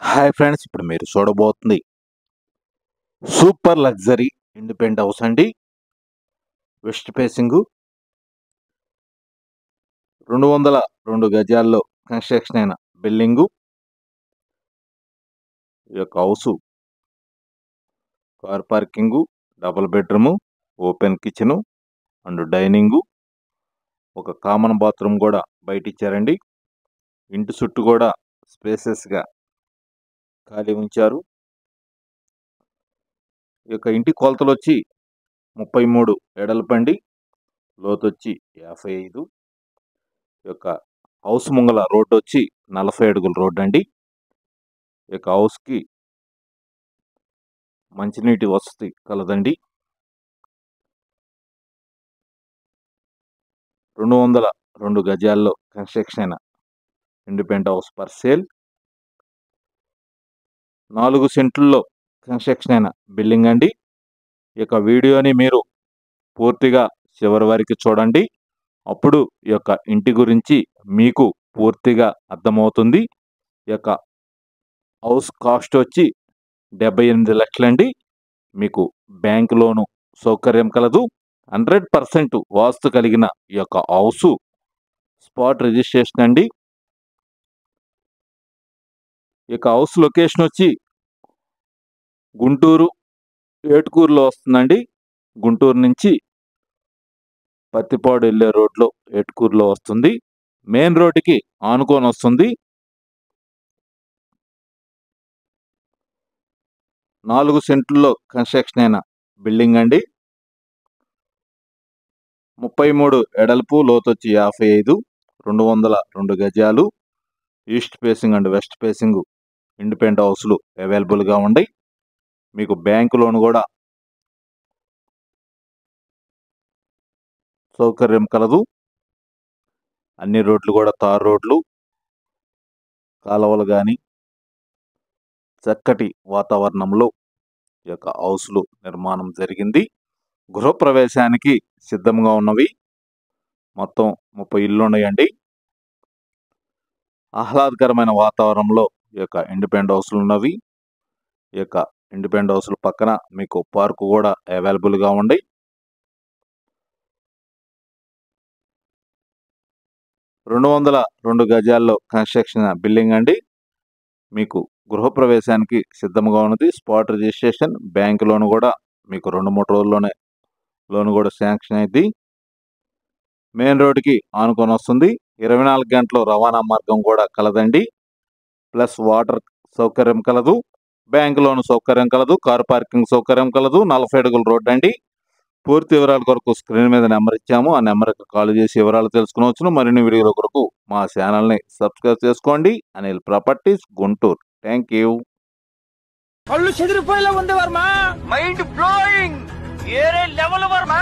Hi friends, ఇప్పుడు మీరు చూడబోతుంది super luxury independent house అండి. వెస్ట్ ఫేసింగ్ 202 గజాల్లో కన్స్ట్రక్షన్ అయిన బిల్డింగు. ఈ యొక్క house car parking, double bedroom, open kitchen and dining, ఒక కామన్ బాత్రూమ్ కూడా బయట ఇచ్చారండి. ఇంటి చుట్టూ కూడా స్పేసెస్గా ఖాళీ ఉంచారు. ఈ యొక్క ఇంటి కొలతలు వచ్చి 33 ఎడల్పండి, లోతు వచ్చి 55. ఈ యొక్క హౌస్ ముంగల రోడ్డు వచ్చి 40 అడుగుల రోడ్డు అండి. ఈ యొక్క హౌస్కి మంచినీటి వసతి కలదండి. 202 గజాల్లో కన్స్ట్రక్షన్ అయిన ఇండిపెండెంట్ హౌస్ ఫర్ సేల్. 4 సెంట్లలో కన్స్ట్రక్షన్ అయిన బిల్డింగ్ అండి. ఈ యొక్క వీడియోని మీరు పూర్తిగా చివరి వరకు చూడండి. అప్పుడు ఈ యొక్క ఇంటి గురించి మీకు పూర్తిగా అర్థమవుతుంది. ఈ యొక్క హౌస్ కాస్ట్ వచ్చి 78 లక్షలండి. మీకు బ్యాంక్ లోను సౌకర్యం కలదు. 100% వాస్తు కలిగిన ఈ యొక్క హౌసు స్పాట్ రిజిస్ట్రేషన్ అండి. ఈ యొక్క హౌస్ లొకేషన్ వచ్చి గుంటూరు ఏటుకూరులో వస్తుందండి. గుంటూరు నుంచి పత్తిపాడు వెళ్ళే రోడ్లో ఏటుకూరులో వస్తుంది. మెయిన్ రోడ్డుకి ఆనుకొని వస్తుంది. 4 సెంట్లలో కన్స్ట్రక్షన్ అయిన బిల్డింగ్ అండి. 33 ఎడల్పు, లోతు వచ్చి 55. 202 గజాలు. East facing and west facing independent హౌస్లు అవైలబుల్గా ఉన్నాయి. మీకు బ్యాంకు లోన్ కూడా సౌకర్యం కలదు. అన్ని రోడ్లు కూడా తార్ రోడ్లు, కాలువలు కానీ చక్కటి వాతావరణంలో ఈ యొక్క హౌస్లు నిర్మాణం జరిగింది. గృహప్రవేశానికి సిద్ధంగా ఉన్నవి. మొత్తం 30 ఇళ్ళు ఉన్నాయండి. ఆహ్లాదకరమైన వాతావరణంలో ఈ యొక్క ఇండిపెండెంట్ హౌస్లు ఉన్నవి. ఈ యొక్క ఇండిపెండెంట్ హౌస్ల పక్కన మీకు పార్కు కూడా అవైలబుల్గా ఉన్నాయి. రెండు 202 గజాల్లో కన్స్ట్రక్షన్ బిల్డింగ్ అండి. మీకు గృహప్రవేశానికి సిద్ధంగా ఉన్నది. స్పాట్ రిజిస్ట్రేషన్, బ్యాంక్ లోన్ కూడా మీకు 2-3 రోజుల్లోనే లోన్ కూడా శాంక్షన్ అయింది. మెయిన్ రోడ్డుకి ఆనుకొని వస్తుంది. 24 గంటలు రవాణా మార్గం కూడా కలదండి. ప్లస్ వాటర్ సౌకర్యం కలదు. బ్యాంక్ లోన్ సౌకర్యం కలదు. కార్ పార్కింగ్ సౌకర్యం కలదు. 40 అడుగుల రోడ్డు అండి. పూర్తి వివరాల కొరకు స్క్రీన్ మీద నెంబర్ ఇచ్చాము. ఆ నెంబర్కి కాల్ చేసి వివరాలు తెలుసుకునవచ్చును. మరిన్ని వీడియోల కొరకు మా ఛానల్ని సబ్స్క్రైబ్ చేసుకోండి. Anil properties, Guntur. Thank you. కళ్ళు చెదిరిపోయేలా ఉంది వర్మ. Mind blowing. ఏరే లెవెల్ వర్మ.